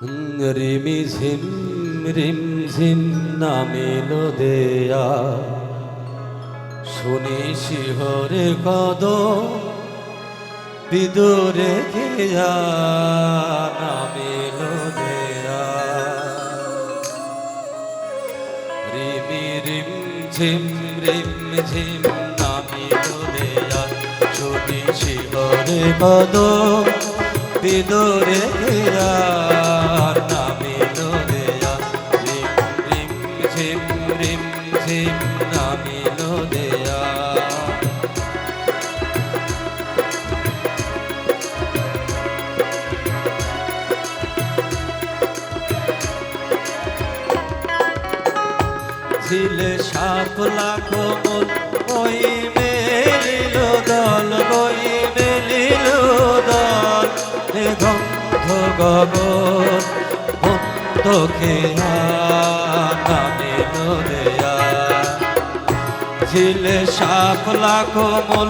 রিমি ঝিম রিম ঝিম নামিলো দেয়া শুনি শিহরে কদ বিদুরে খেয়া নামিলো দেয়া রিমি রিম ঝিম নামিলো দেয়া শুনি শিহরে কদ বিদুরে খেয়া নামিলো দেয়া রিম রিম ঝিম নামিলো দেয়া ঝিলে সাপ লাখ মন ওই মেলিল দল ওই মেলিল দল গন্ধ গগন বন্ধ খেয়া নামিলো দেয়া ঝিলে সাপ লাখ মন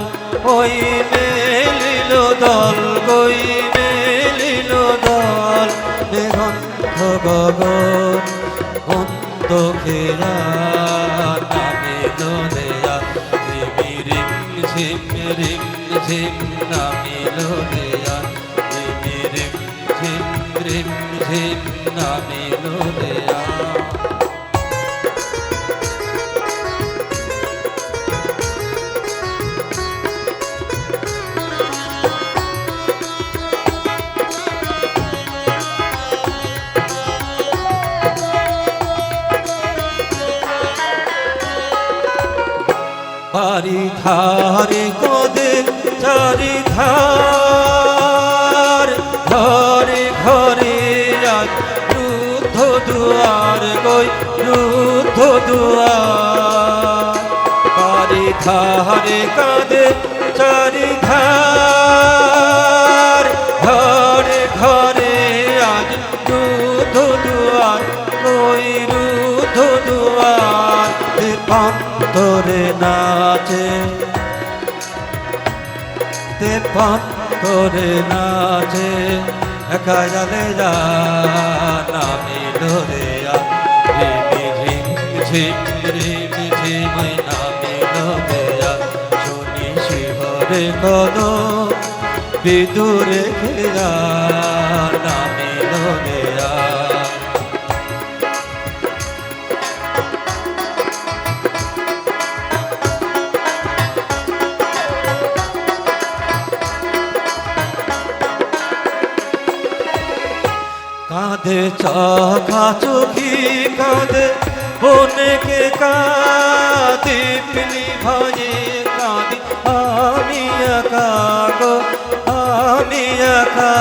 ওই মেলিল দল ওই মেলিল দল গন্ধ গগন বন্ধ খেয়া নামিলো দেয়া রিমি রিম ঝিম নামিলো দেয়া রিমি রিম ঝিম নামিলো দেয়া বাড়ি ধারে কদে চারি ধার ঘরে ঘরে আজ রুদ্ধ দুয়ার গই রুদ্ধ দুয়ার বাড়ি ধারে কদে চারি ধার ঘরে ঘরে আজ রুদ্ধ দুয়ার গই রুদ্ধ দুয়ার পান্তরে নাচে পান্তরে নাচে একা জালে যা নামিলো দেয়া রিমি ঝিম নামিলো দেয়া শুনি শিহরে কদ বিদুরে খেয়া নামিলো দেয়া কাঁধে চোখা চোখি কাঁধে বনেকে কাঁদে পিলি ভয়ে কাঁদি আমি একা গো আমি একা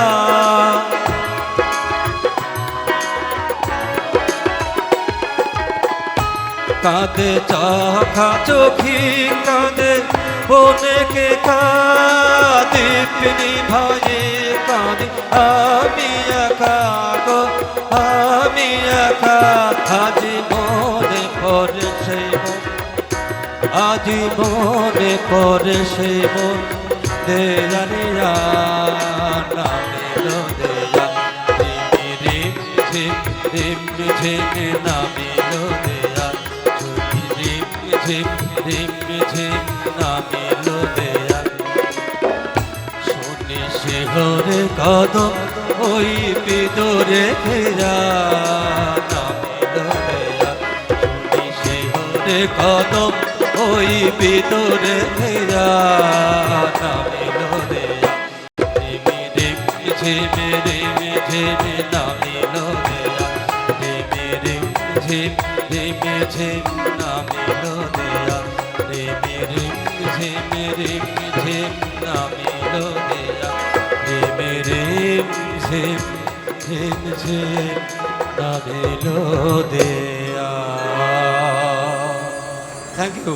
কাঁধে চোখা চোখি কাঁধে বনেকে কাঁদে পিলি ভয়ে কাঁদি আমি একা গো আমি একা আজি মনে পড়ে সেই মন আজি মনে পড়ে সেই মন দেয়া নামিলো দেয়া রিম ঝিম নামিলো দেয়া রিম ঝিম নামিলো দেয়া শুনি শিহরে কদম ওই বিদুরে খেয়া নামিলো দেয়া শুনি শিহরে কদম ওই বিদুরে খেয়া নামিলো দেয়া রিমি রিম ঝিম নামিলো দেয়া রিমি রিম ঝিম নামিলো দেয়া রিমি রিম ঝিম নামিলো দেয়া রিমি রিম ঝিম নামিলো দেয়া। Thank you.